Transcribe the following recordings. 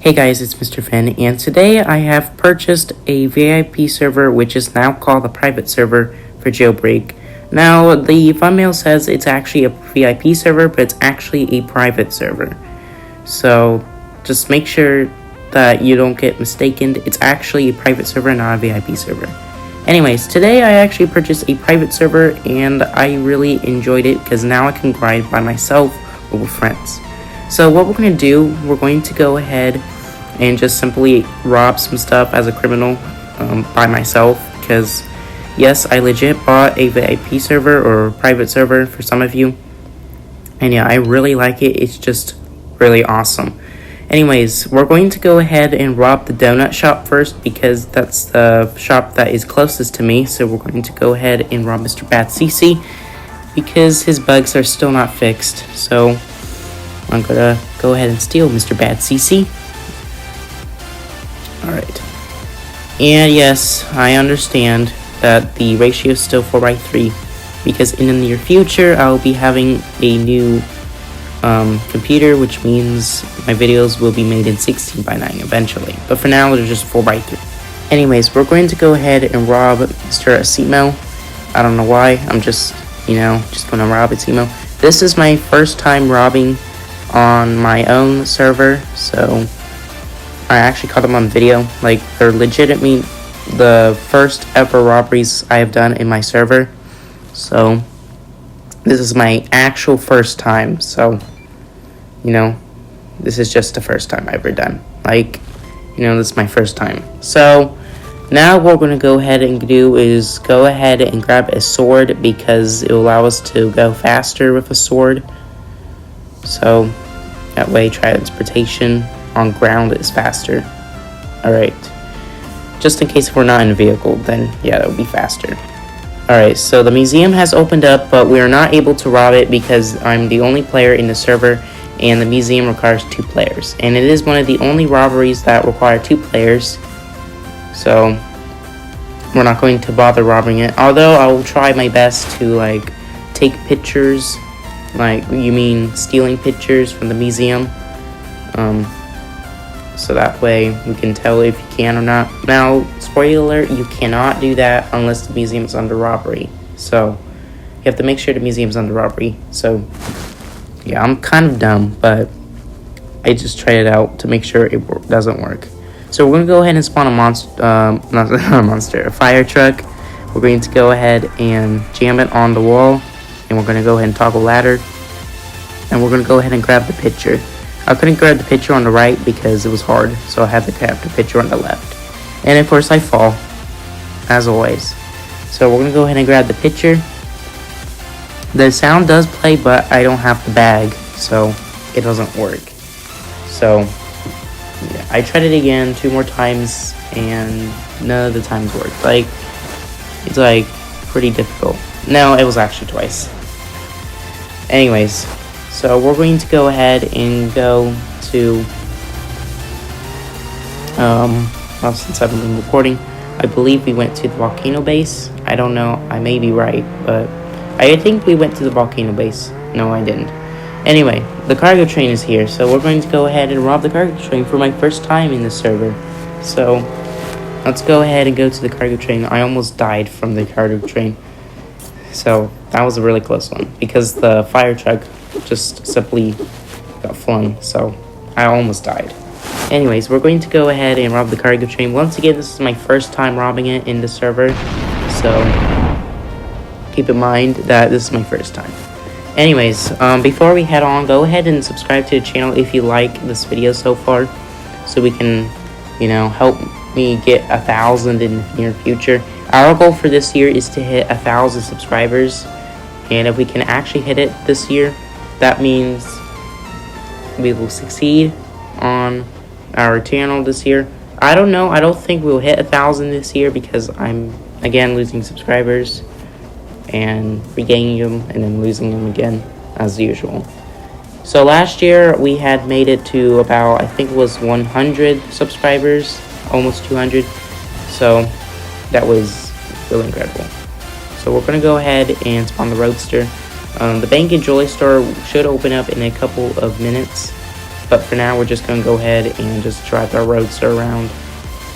Hey guys, it's Mr. Finn, and today I have purchased a VIP server, which is now called a private server for Jailbreak. Now, the thumbnail says it's actually a VIP server, but it's actually a private server. So, just make sure that you don't get mistaken. It's actually a private server, not a VIP server. Anyways, today I actually purchased a private server, and I really enjoyed it because now I can grind by myself or with friends. So what we're going to do, we're going to go ahead and just simply rob some stuff as a criminal by myself, because yes, I legit bought a VIP server or private server for some of you, and yeah, I really like it. It's just really awesome. Anyways, we're going to go ahead and rob the donut shop first because that's the shop that is closest to me. So we're going to go ahead and rob Mr. Bad CC because his bugs are still not fixed. So I'm gonna go ahead and steal Mr. Bad CC. Alright. And yes, I understand that the ratio is still 4:3 because in the near future I'll be having a new computer, which means my videos will be made in 16:9 eventually. But for now, they're just 4:3. Anyways, we're going to go ahead and rob Mr. Asimo. I don't know why. I'm just gonna rob Asimo. This is my first time robbing on my own server, so I actually caught them on video. Like, they're legitimately the first ever robberies I have done in my server. So this is my actual first time. So this is just the first time I've ever done. Like, this is my first time. So now what we're going to go ahead and do is go ahead and grab a sword because it will allow us to go faster with a sword. So that way transportation on ground is faster. Alright. Just in case if we're not in a vehicle, then yeah, that would be faster. Alright, so the museum has opened up, but we are not able to rob it because I'm the only player in the server and the museum requires 2 players. And it is one of the only robberies that require 2 players. So we're not going to bother robbing it. Although I will try my best to take pictures. You mean stealing pictures from the museum? So that way we can tell if you can or not. Now, spoiler alert, you cannot do that unless the museum is under robbery. So you have to make sure the museum's under robbery. So yeah, I'm kind of dumb, but I just tried it out to make sure it doesn't work. So we're going to go ahead and spawn a fire truck. We're going to go ahead and jam it on the wall. And we're going to go ahead and toggle ladder. And we're going to go ahead and grab the picture. I couldn't grab the picture on the right because it was hard. So I had to grab the picture on the left. And of course I fall. As always. So we're going to go ahead and grab the picture. The sound does play, but I don't have the bag. So it doesn't work. So yeah, I tried it again 2 more times. And none of the times worked. It's pretty difficult. No, it was actually twice. Anyways, so we're going to go ahead and go to, well, since I've been recording, I believe we went to the volcano base. I don't know, I may be right, but I think we went to the volcano base. No, I didn't. Anyway, the cargo train is here, so we're going to go ahead and rob the cargo train for my first time in the server. So let's go ahead and go to the cargo train. I almost died from the cargo train. So that was a really close one because the fire truck just simply got flung. So I almost died. Anyways, we're going to go ahead and rob the cargo train. Once again, this is my first time robbing it in the server. So keep in mind that this is my first time. Anyways, before we head on, go ahead and subscribe to the channel if you like this video so far. So we can, help me get 1,000 in the near future. Our goal for this year is to hit 1,000 subscribers, and if we can actually hit it this year, that means we will succeed on our channel this year. I don't know, I don't think we'll hit 1,000 this year because I'm again losing subscribers and regaining them and then losing them again as usual. So last year we had made it to about, I think it was 100 subscribers, almost 200. So that was really incredible. So we're going to go ahead and spawn the Roadster. The bank and jewelry store should open up in a couple of minutes. But for now, we're just gonna go ahead and just drive our roadster around,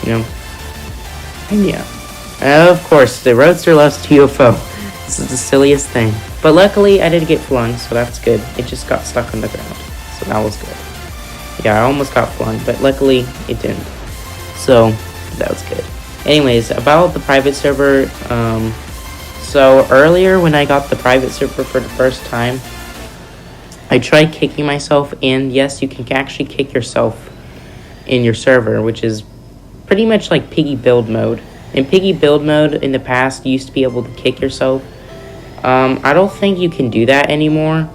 you know. And yeah, of course, the roadster loves UFO. This is the silliest thing. But luckily, I didn't get flung, so that's good. It just got stuck on the ground, so that was good. Yeah, I almost got flung, but luckily, it didn't. So, that was good. Anyways, about the private server, so earlier when I got the private server for the first time, I tried kicking myself, and yes, you can actually kick yourself in your server, which is pretty much like piggy build mode. In piggy build mode, in the past, you used to be able to kick yourself. I don't think you can do that anymore,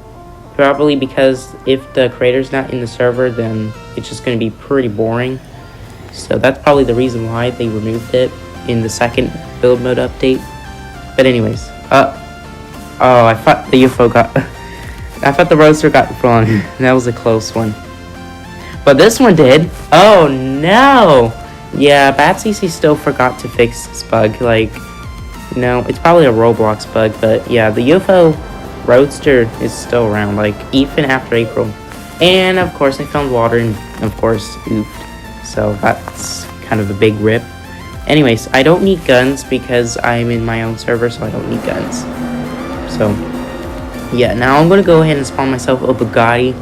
probably because if the creator's not in the server, then it's just going to be pretty boring. So that's probably the reason why they removed it in the second build mode update. But anyways, oh, I thought the UFO got, I thought the roadster got flung. That was a close one. But this one did. Oh no! Yeah, BadCC still forgot to fix this bug. Like, you know, it's probably a Roblox bug, but yeah, the UFO roadster is still around, like, even after April. And of course, I found water and of course, oofed. So that's kind of a big rip. Anyways, I don't need guns because I'm in my own server, so I don't need guns. So, yeah, now I'm going to go ahead and spawn myself a Bugatti.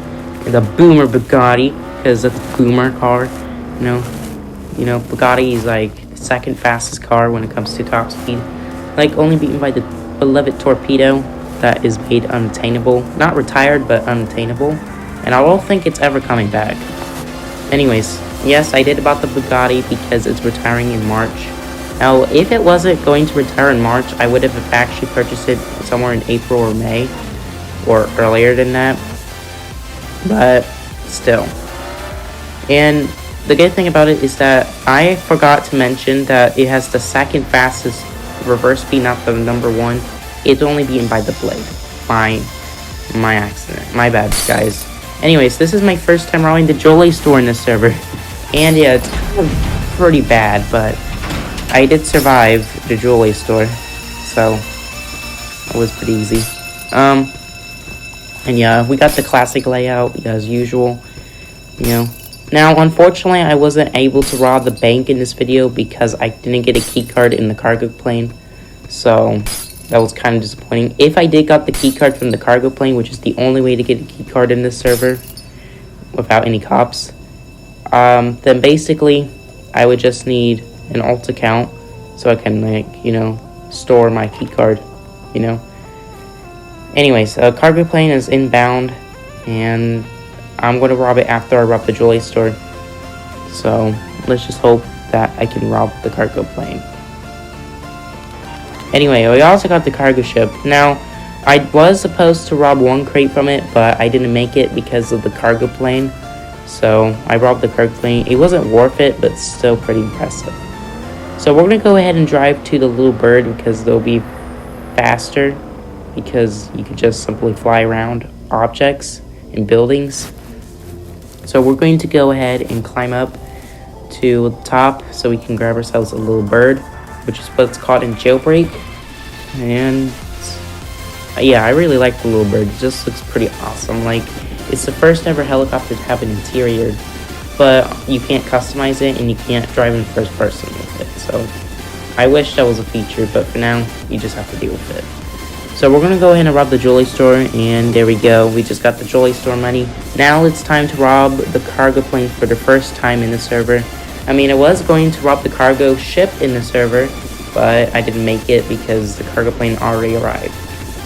The Boomer Bugatti, because that's a boomer car, you know. Bugatti is like the second fastest car when it comes to top speed. Like, only beaten by the beloved Torpedo that is made unattainable. Not retired, but unattainable. And I don't think it's ever coming back. Anyways, yes, I did about the Bugatti because it's retiring in March. Now, if it wasn't going to retire in March, I would have actually purchased it somewhere in April or May. Or earlier than that. But, still. And the good thing about it is that I forgot to mention that it has the second fastest reverse speed, not the number one. It's only beaten by the Blade. My accident. My bad, guys. Anyways, this is my first time robbing the Jolie store in this server. And yeah, it's kind of pretty bad, but I did survive the Jolie store. So, it was pretty easy. And yeah, we got the classic layout as usual, you know. Now, unfortunately, I wasn't able to rob the bank in this video because I didn't get a keycard in the cargo plane. So, that was kind of disappointing. If I did got the keycard from the cargo plane, which is the only way to get a keycard in this server without any cops, then basically, I would just need an alt account so I can, like, you know, store my keycard, you know. Anyways, cargo plane is inbound, and I'm going to rob it after I rob the jewelry store. So, let's just hope that I can rob the cargo plane. Anyway, we also got the cargo ship. Now, I was supposed to rob one crate from it, but I didn't make it because of the cargo plane. So, I robbed the cargo plane. It wasn't worth it, but still pretty impressive. So, we're going to go ahead and drive to the little bird because they'll be faster. Because you could just simply fly around objects and buildings. So we're going to go ahead and climb up to the top so we can grab ourselves a little bird, which is what's called in Jailbreak. And yeah, I really like the little bird. It just looks pretty awesome. Like, it's the first ever helicopter to have an interior, but you can't customize it and you can't drive in first person with it. So I wish that was a feature, but for now, you just have to deal with it. So we're going to go ahead and rob the jewelry store, and there we go. We just got the jewelry store money. Now it's time to rob the cargo plane for the first time in the server. I mean, I was going to rob the cargo ship in the server, but I didn't make it because the cargo plane already arrived.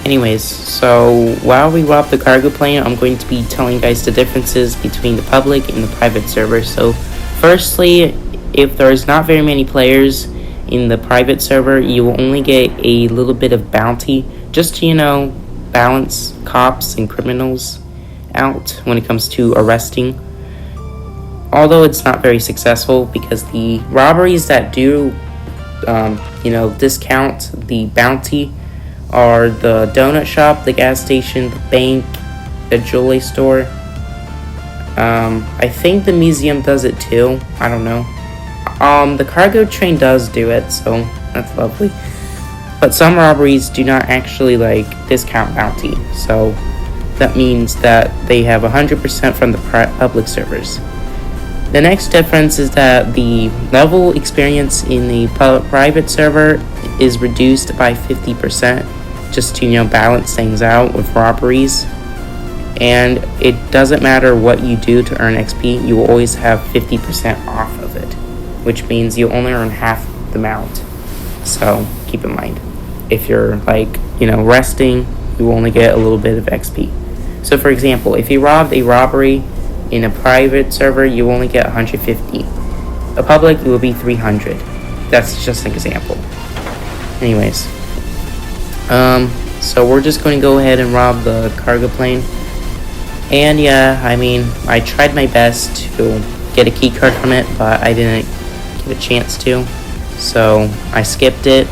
Anyways, so while we rob the cargo plane, I'm going to be telling you guys the differences between the public and the private server. So firstly, if there's not very many players in the private server, you will only get a little bit of bounty just to, you know, balance cops and criminals out when it comes to arresting. Although it's not very successful because the robberies that do, you know, discount the bounty are the donut shop, the gas station, the bank, the jewelry store. I think the museum does it too. I don't know. The cargo train does do it, so that's lovely. But some robberies do not actually, like, discount bounty. So, that means that they have 100% from the public servers. The next difference is that the level experience in the private server is reduced by 50%, just to balance things out with robberies. And it doesn't matter what you do to earn XP, you will always have 50% off of it, which means you only earn half the amount. So keep in mind, if you're resting, you will only get a little bit of XP. So for example, if you robbed a robbery in a private server, you only get 150. A public, it will be 300. That's just an example. Anyways, so we're just going to go ahead and rob the cargo plane. And yeah, I tried my best to get a key card from it, but I didn't get a chance to. So I skipped it,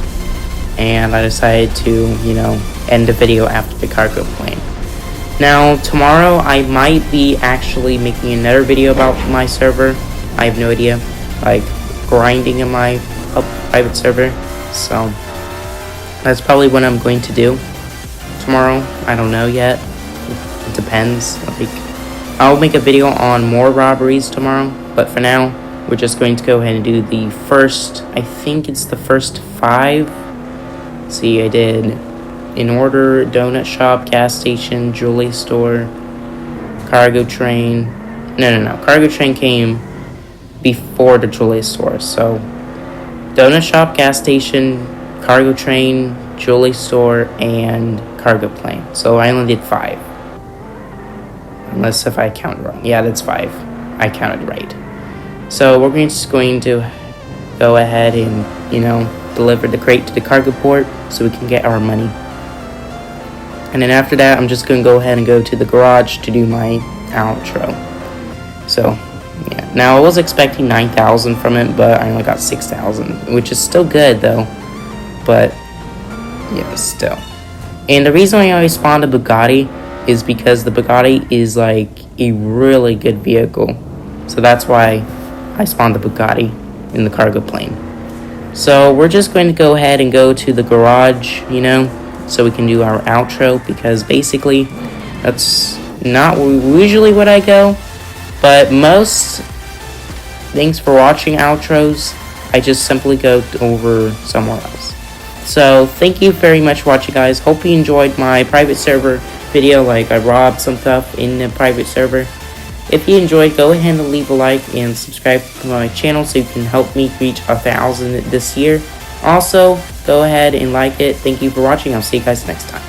and I decided to, end the video after the cargo plane. Now, tomorrow I might be actually making another video about my server. I have no idea, grinding in my private server. So that's probably what I'm going to do tomorrow. I don't know yet. It depends. I'll make a video on more robberies tomorrow, but for now, we're just going to go ahead and do the first, I think it's the first 5. See, I did in order: donut shop, gas station, jewelry store, cargo train. No. Cargo train came before the jewelry store. So donut shop, gas station, cargo train, jewelry store, and cargo plane. So I only did 5. Unless if I counted wrong. Yeah, that's 5. I counted right. So we're just going to go ahead and, deliver the crate to the cargo port so we can get our money. And then after that, I'm just going to go ahead and go to the garage to do my outro. So, yeah. Now, I was expecting 9,000 from it, but I only got 6,000, which is still good, though. But, yeah, still. And the reason why I spawned a Bugatti is because the Bugatti is, a really good vehicle. So that's why I spawned the Bugatti in the cargo plane. So, we're just going to go ahead and go to the garage, so we can do our outro, because basically that's not usually what I go, but thanks for watching outros, I just simply go over somewhere else. So thank you very much for watching, guys. Hope you enjoyed my private server video, I robbed some stuff in the private server. If you enjoyed, go ahead and leave a like and subscribe to my channel so you can help me reach 1,000 this year. Also, go ahead and like it. Thank you for watching. I'll see you guys next time.